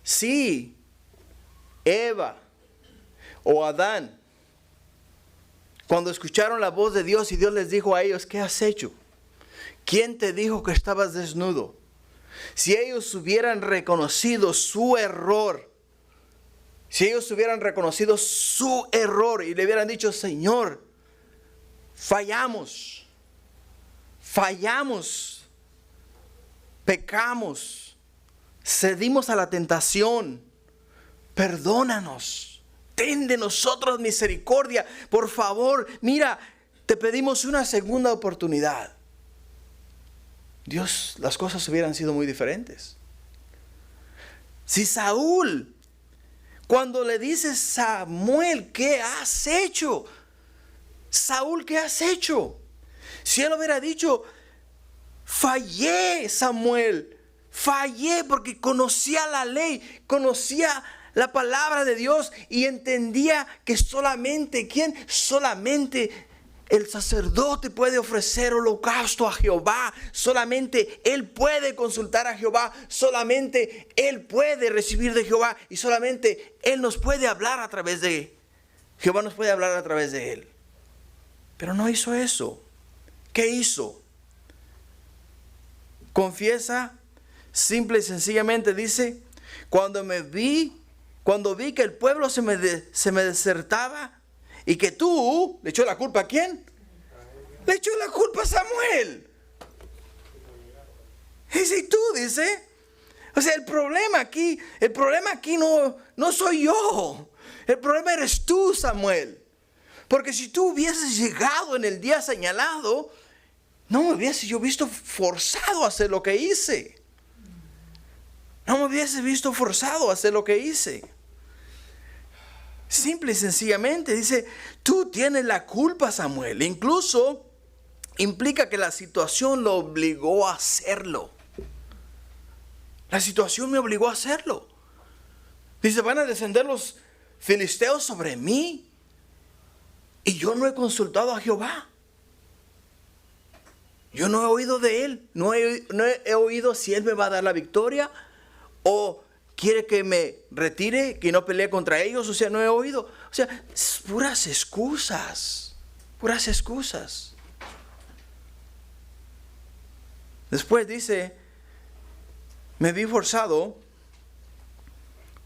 Si Eva o Adán, cuando escucharon la voz de Dios y Dios les dijo a ellos: ¿qué has hecho? ¿Quién te dijo que estabas desnudo? Si ellos hubieran reconocido su error, y le hubieran dicho: Señor, fallamos, pecamos, cedimos a la tentación, perdónanos, ten de nosotros misericordia, por favor, mira, te pedimos una segunda oportunidad. Dios, las cosas hubieran sido muy diferentes. Si Saúl, cuando le dice: Samuel, ¿qué has hecho? Saúl, ¿qué has hecho? Si él hubiera dicho: fallé, Samuel, fallé porque conocía la ley, conocía la palabra de Dios y entendía que solamente el sacerdote puede ofrecer holocausto a Jehová. Solamente él puede consultar a Jehová. Solamente él puede recibir de Jehová. Y solamente él nos puede hablar a través de Jehová nos puede hablar a través de él. Pero no hizo eso. ¿Qué hizo? Confiesa, simple y sencillamente dice: cuando vi que el pueblo se me desertaba, y que tú, ¿le echó la culpa a quién? Le echó la culpa a Samuel. Y tú, dice, o sea, el problema aquí no soy yo. El problema eres tú, Samuel. Porque si tú hubieses llegado en el día señalado, no me hubiese yo visto forzado a hacer lo que hice. No me hubiese visto forzado a hacer lo que hice. Simple y sencillamente dice: tú tienes la culpa, Samuel. Incluso implica que la situación lo obligó a hacerlo. La situación me obligó a hacerlo. Dice: van a descender los filisteos sobre mí y yo no he consultado a Jehová. Yo no he oído de él. No he oído si él me va a dar la victoria o quiere que me retire, que no pelee contra ellos. O sea, no he oído. O sea, puras excusas. Puras excusas. Después dice: me vi forzado,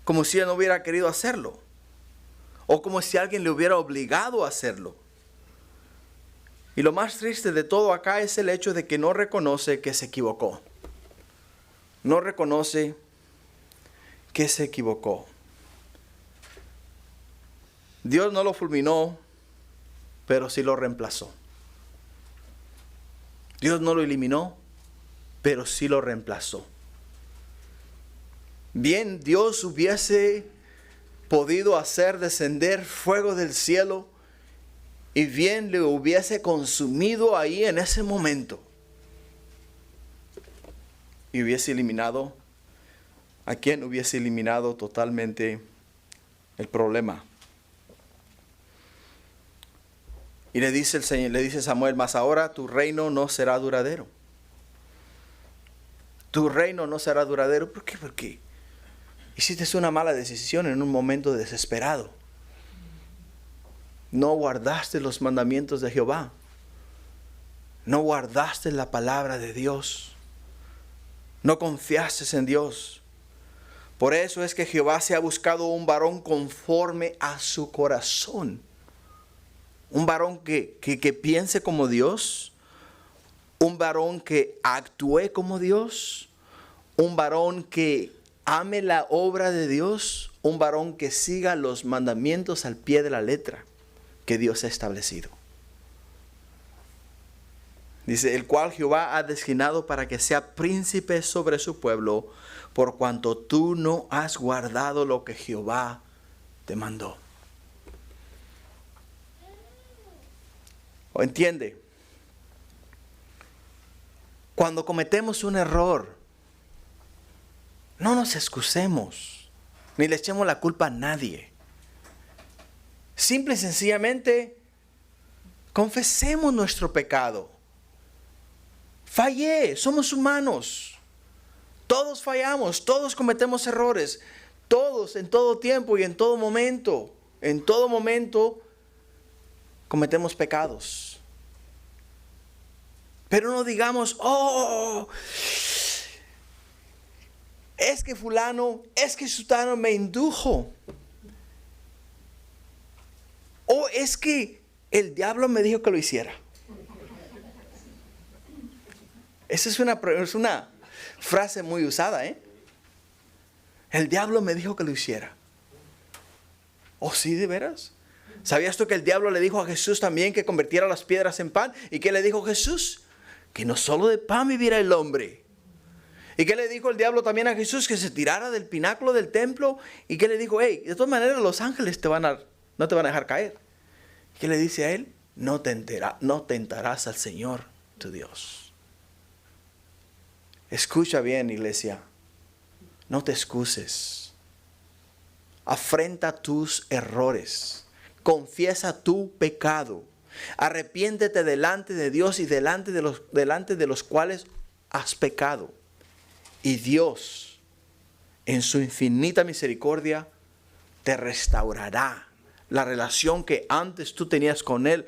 como si él no hubiera querido hacerlo. O como si alguien le hubiera obligado a hacerlo. Y lo más triste de todo acá es el hecho de que no reconoce que se equivocó. No reconoce que se equivocó. Dios no lo fulminó, pero sí lo reemplazó. Dios no lo eliminó, pero sí lo reemplazó. Bien, Dios hubiese podido hacer descender fuego del cielo y bien le hubiese consumido ahí en ese momento. Y hubiese eliminado, ¿a quién hubiese eliminado totalmente el problema? Y le dice el Señor, le dice Samuel, mas ahora tu reino no será duradero. Tu reino no será duradero. ¿Por qué? Porque hiciste una mala decisión en un momento desesperado. No guardaste los mandamientos de Jehová. No guardaste la palabra de Dios. No confiaste en Dios. Por eso es que Jehová se ha buscado un varón conforme a su corazón. Un varón que piense como Dios. Un varón que actúe como Dios. Un varón que ame la obra de Dios. Un varón que siga los mandamientos al pie de la letra que Dios ha establecido. Dice, el cual Jehová ha designado para que sea príncipe sobre su pueblo, por cuanto tú no has guardado lo que Jehová te mandó. ¿O entiende? Cuando cometemos un error, no nos excusemos, ni le echemos la culpa a nadie. Simple y sencillamente, confesemos nuestro pecado. Fallé, somos humanos. Todos fallamos, todos cometemos errores. Todos, en todo tiempo y en todo momento cometemos pecados. Pero no digamos, oh, es que fulano, es que sutano me indujo. O es que el diablo me dijo que lo hiciera. Esa es una frase muy usada, ¿eh? El diablo me dijo que lo hiciera. ¿Oh, sí, de veras? ¿Sabías tú que el diablo le dijo a Jesús también que convirtiera las piedras en pan? ¿Y qué le dijo Jesús? Que no solo de pan vivirá el hombre. ¿Y qué le dijo el diablo también a Jesús? Que se tirara del pináculo del templo. ¿Y qué le dijo? Hey, de todas maneras los ángeles no te van a dejar caer. ¿Qué le dice a él? No tentarás al Señor tu Dios. Escucha bien, iglesia. No te excuses. Afrenta tus errores. Confiesa tu pecado. Arrepiéntete delante de Dios y delante de los cuales has pecado. Y Dios, en su infinita misericordia, te restaurará la relación que antes tú tenías con Él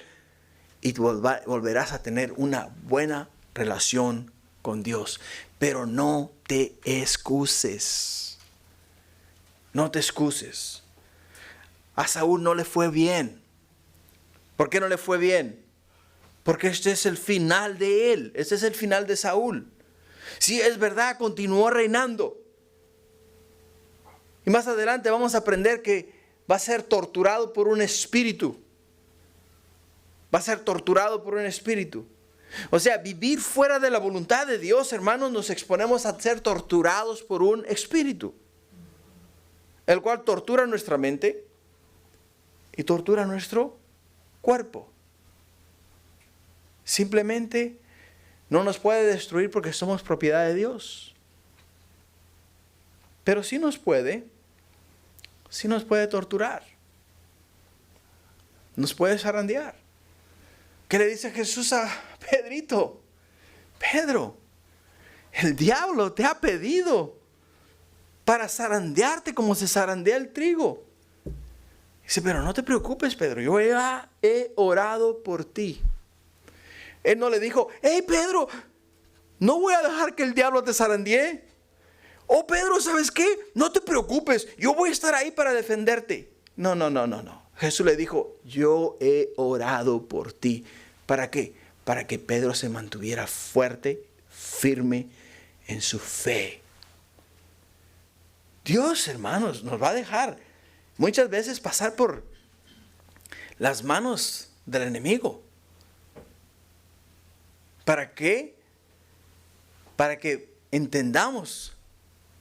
y volverás a tener una buena relación con Dios. Pero no te excuses. No te excuses. A Saúl no le fue bien. ¿Por qué no le fue bien? Porque este es el final de él. Este es el final de Saúl. Sí, es verdad, continuó reinando. Y más adelante vamos a aprender que va a ser torturado por un espíritu. Va a ser torturado por un espíritu. O sea, vivir fuera de la voluntad de Dios, hermanos, nos exponemos a ser torturados por un espíritu. El cual tortura nuestra mente y tortura nuestro cuerpo. Simplemente no nos puede destruir porque somos propiedad de Dios. Pero sí nos puede torturar. Nos puede zarandear. ¿Qué le dice Jesús a Pedrito? Pedro, el diablo te ha pedido para zarandearte como se zarandea el trigo. Dice, pero no te preocupes, Pedro, yo he orado por ti. Él no le dijo, hey Pedro, no voy a dejar que el diablo te zarandee. Oh Pedro, ¿sabes qué? No te preocupes, yo voy a estar ahí para defenderte. No. Jesús le dijo, yo he orado por ti. ¿Para qué? Para que Pedro se mantuviera fuerte, firme en su fe. Dios, hermanos, nos va a dejar muchas veces pasar por las manos del enemigo. ¿Para qué? Para que entendamos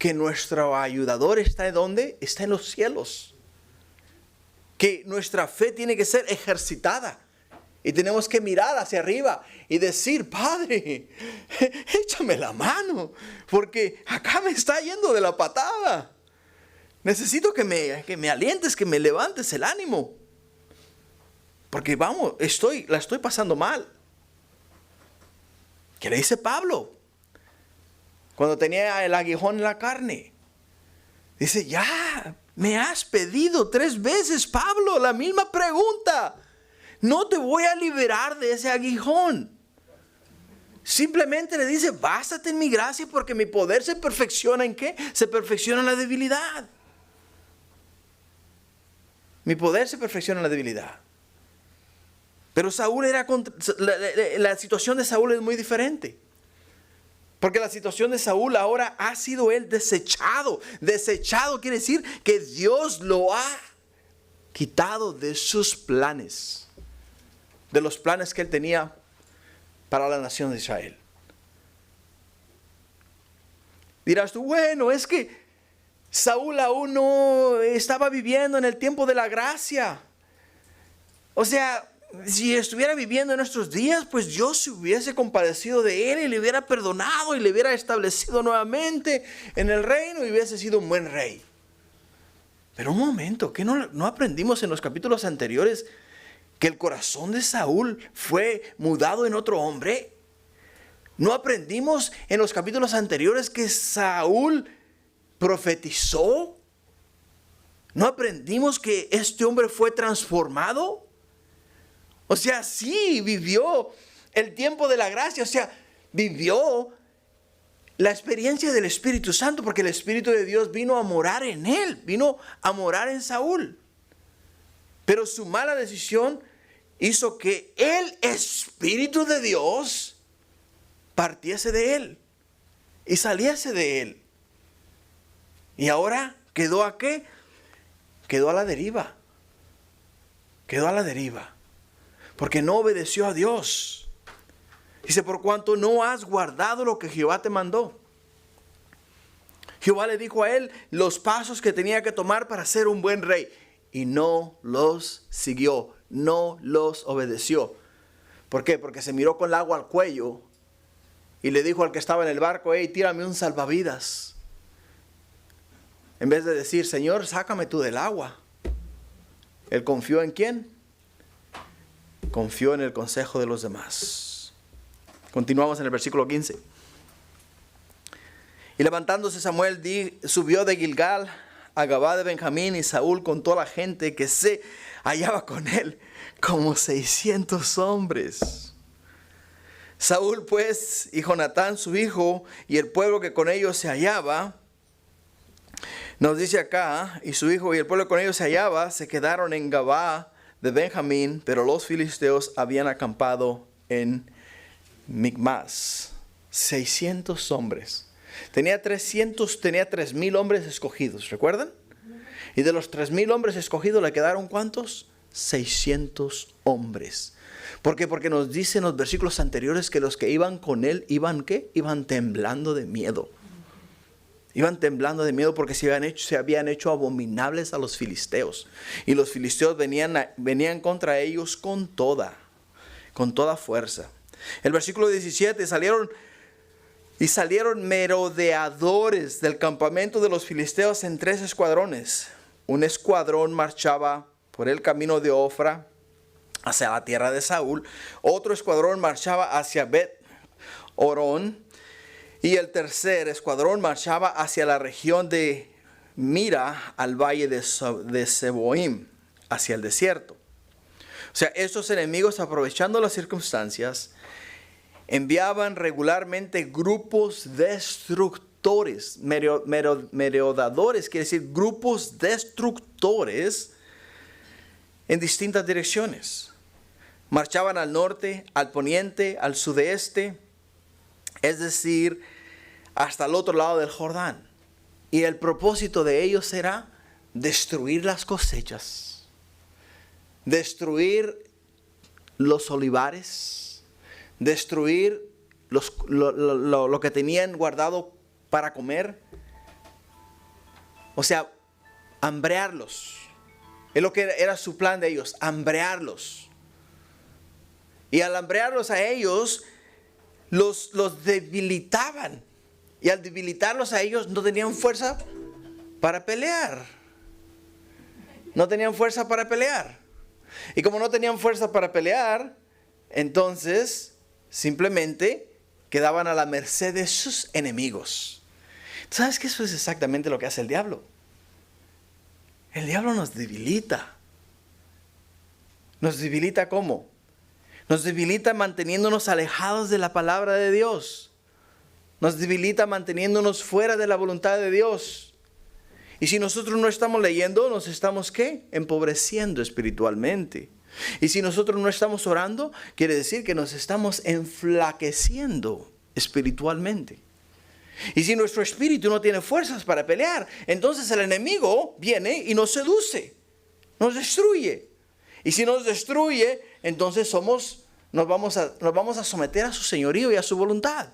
que nuestro ayudador está ¿en dónde? Está en los cielos. Que nuestra fe tiene que ser ejercitada. Y tenemos que mirar hacia arriba y decir, Padre, échame la mano, porque acá me está yendo de la patada. Necesito que me alientes, que me levantes el ánimo. Porque vamos, la estoy pasando mal. ¿Qué le dice Pablo? Cuando tenía el aguijón en la carne. Dice, ya me has pedido 3 veces, Pablo, la misma pregunta. No te voy a liberar de ese aguijón. Simplemente le dice, bástate en mi gracia porque mi poder se perfecciona ¿en qué? Se perfecciona en la debilidad. Mi poder se perfecciona en la debilidad. Pero la situación de Saúl es muy diferente. Porque la situación de Saúl ahora ha sido él desechado. Desechado quiere decir que Dios lo ha quitado de sus planes. De los planes que él tenía para la nación de Israel. Dirás tú, bueno, es que Saúl aún no estaba viviendo en el tiempo de la gracia. O sea, si estuviera viviendo en nuestros días, pues Dios se hubiese compadecido de él y le hubiera perdonado y le hubiera establecido nuevamente en el reino y hubiese sido un buen rey. Pero un momento, ¿qué no aprendimos en los capítulos anteriores que el corazón de Saúl fue mudado en otro hombre? ¿No aprendimos en los capítulos anteriores que Saúl profetizó? ¿No aprendimos que este hombre fue transformado? O sea, sí, vivió el tiempo de la gracia, o sea, vivió la experiencia del Espíritu Santo, porque el Espíritu de Dios vino a morar en él, vino a morar en Saúl. Pero su mala decisión hizo que el Espíritu de Dios partiese de él y saliese de él. Y ahora quedó ¿a qué? Quedó a la deriva. Quedó a la deriva. Porque no obedeció a Dios. Dice, por cuanto no has guardado lo que Jehová te mandó. Jehová le dijo a él los pasos que tenía que tomar para ser un buen rey. Y no los siguió, no los obedeció. ¿Por qué? Porque se miró con el agua al cuello y le dijo al que estaba en el barco, hey, tírame un salvavidas. En vez de decir, Señor, sácame tú del agua. Él confió ¿en quién? Confió en el consejo de los demás. Continuamos en el versículo 15. Y levantándose Samuel subió de Gilgal a Gabá de Benjamín, y Saúl con toda la gente que se hallaba con él, como 600 hombres. Saúl pues y Jonatán su hijo y el pueblo que con ellos se hallaba, nos dice acá, y su hijo y el pueblo que con ellos se hallaba, se quedaron en Gabá de Benjamín, pero los filisteos habían acampado en Micmas. 600 hombres. Tenía 3,000 hombres escogidos, ¿recuerdan? Y de los 3,000 hombres escogidos le quedaron ¿cuántos? 600 hombres. ¿Por qué? Porque nos dicen los versículos anteriores que los que iban con él iban ¿qué? Iban temblando de miedo. Iban temblando de miedo porque se habían hecho abominables a los filisteos. Y los filisteos venían contra ellos con toda fuerza. El versículo 17, salieron merodeadores del campamento de los filisteos en 3 escuadrones. Un escuadrón marchaba por el camino de Ofra hacia la tierra de Saúl. Otro escuadrón marchaba hacia Bet-Orón. Y el tercer escuadrón marchaba hacia la región de Mira, al valle de Seboim, hacia el desierto. O sea, estos enemigos, aprovechando las circunstancias, enviaban regularmente grupos destructores, merodeadores, quiere decir grupos destructores en distintas direcciones. Marchaban al norte, al poniente, al sudeste, es decir, hasta el otro lado del Jordán. Y el propósito de ellos era destruir las cosechas, destruir los olivares, destruir lo que tenían guardado para comer, O sea, hambrearlos. Es lo que era su plan de ellos, hambrearlos. Y al hambrearlos a ellos, los debilitaban. Y al debilitarlos a ellos, no tenían fuerza para pelear. No tenían fuerza para pelear. Y como no tenían fuerza para pelear, entonces simplemente quedaban a la merced de sus enemigos. ¿Sabes que eso es exactamente lo que hace el diablo? El diablo nos debilita. ¿Nos debilita cómo? Nos debilita manteniéndonos alejados de la palabra de Dios. Nos debilita manteniéndonos fuera de la voluntad de Dios. Y si nosotros no estamos leyendo, nos estamos ¿qué? Empobreciendo espiritualmente. Y si nosotros no estamos orando, quiere decir que nos estamos enflaqueciendo espiritualmente. Y si nuestro espíritu no tiene fuerzas para pelear, entonces el enemigo viene y nos seduce, nos destruye. Y si nos destruye, entonces nos vamos a someter a su señorío y a su voluntad.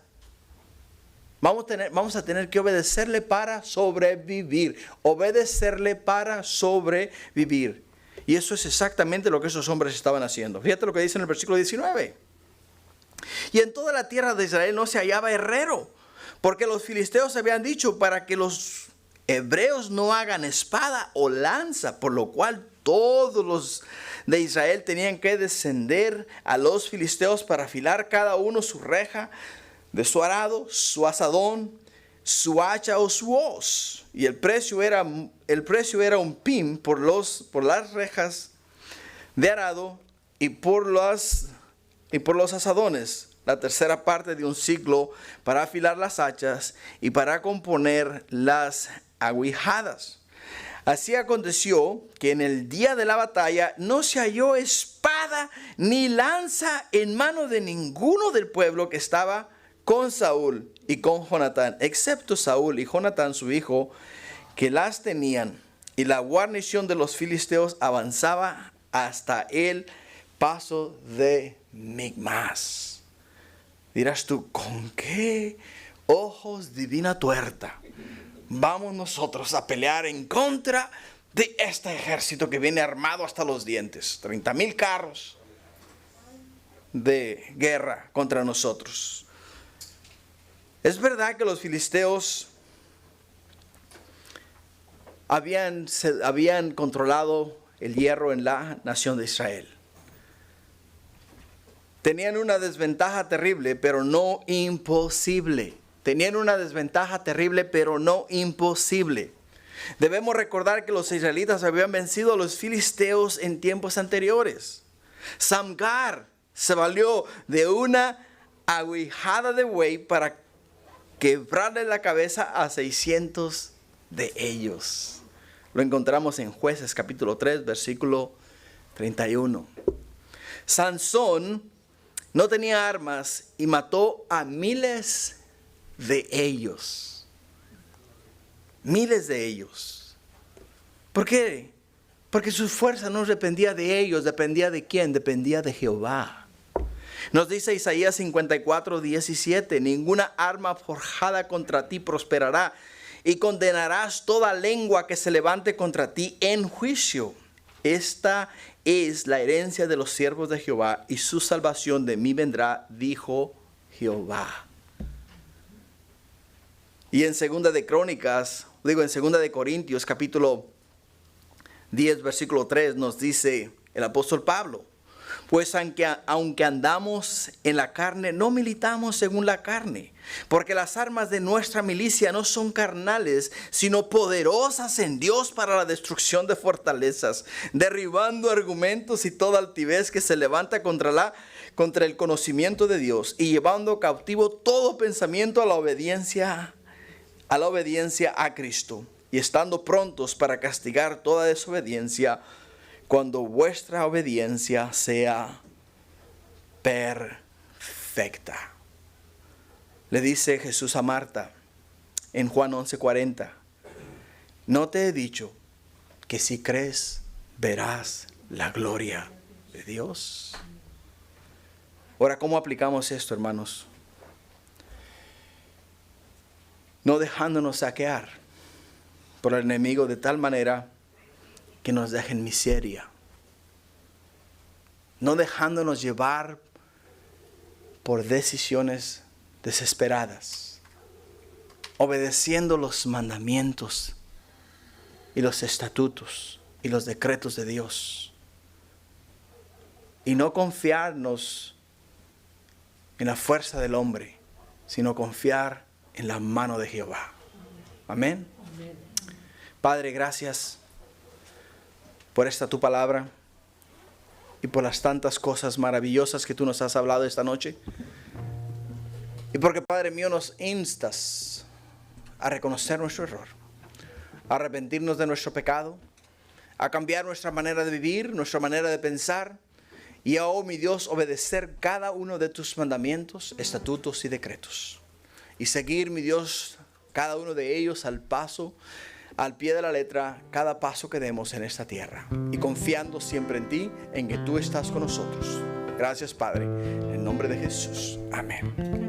Vamos a tener que obedecerle para sobrevivir. Obedecerle para sobrevivir. Y eso es exactamente lo que esos hombres estaban haciendo. Fíjate lo que dice en el versículo 19. Y en toda la tierra de Israel no se hallaba herrero, porque los filisteos habían dicho para que los hebreos no hagan espada o lanza, por lo cual todos los de Israel tenían que descender a los filisteos para afilar cada uno su reja de su arado, su azadón, su hacha o su hoz. Y el precio era un pim por las rejas de arado y por los azadones, la tercera parte de un siclo para afilar las hachas y para componer las aguijadas. Así aconteció que en el día de la batalla no se halló espada ni lanza en mano de ninguno del pueblo que estaba con Saúl y con Jonatán, excepto Saúl y Jonatán su hijo, que las tenían. Y la guarnición de los filisteos avanzaba hasta el paso de Micmas. Dirás tú, ¿con qué ojos divina tuerta vamos nosotros a pelear en contra de este ejército que viene armado hasta los dientes? 30,000 carros de guerra contra nosotros. Es verdad que los filisteos habían controlado el hierro en la nación de Israel. Tenían una desventaja terrible, pero no imposible. Tenían una desventaja terrible, pero no imposible. Debemos recordar que los israelitas habían vencido a los filisteos en tiempos anteriores. Samgar se valió de una aguijada de buey para quebrarle la cabeza a 600 de ellos. Lo encontramos en Jueces capítulo 3, versículo 31. Sansón no tenía armas y mató a miles de ellos. Miles de ellos. ¿Por qué? Porque su fuerza no dependía de ellos. ¿Dependía de quién? Dependía de Jehová. Nos dice Isaías 54:17, ninguna arma forjada contra ti prosperará, y condenarás toda lengua que se levante contra ti en juicio. Esta es la herencia de los siervos de Jehová, y su salvación de mí vendrá, dijo Jehová. Y en segunda de Corintios capítulo 10 versículo 3 nos dice el apóstol Pablo, pues aunque andamos en la carne, no militamos según la carne, porque las armas de nuestra milicia no son carnales, sino poderosas en Dios para la destrucción de fortalezas, derribando argumentos y toda altivez que se levanta contra el conocimiento de Dios, y llevando cautivo todo pensamiento a la obediencia a Cristo, y estando prontos para castigar toda desobediencia cuando vuestra obediencia sea perfecta. Le dice Jesús a Marta en Juan 11:40, ¿no te he dicho que si crees verás la gloria de Dios? Ahora, ¿cómo aplicamos esto, hermanos? No dejándonos saquear por el enemigo de tal manera que nos deja en miseria, no dejándonos llevar por decisiones desesperadas, obedeciendo los mandamientos y los estatutos y los decretos de Dios, y no confiarnos en la fuerza del hombre, sino confiar en la mano de Jehová. Amén. Padre, gracias por esta tu palabra y por las tantas cosas maravillosas que tú nos has hablado esta noche. Y porque, Padre mío, nos instas a reconocer nuestro error, a arrepentirnos de nuestro pecado, a cambiar nuestra manera de vivir, nuestra manera de pensar, y a, oh mi Dios, obedecer cada uno de tus mandamientos, estatutos y decretos. Y seguir, mi Dios, cada uno de ellos al pie de la letra, cada paso que demos en esta tierra. Y confiando siempre en ti, en que tú estás con nosotros. Gracias, Padre. En el nombre de Jesús. Amén.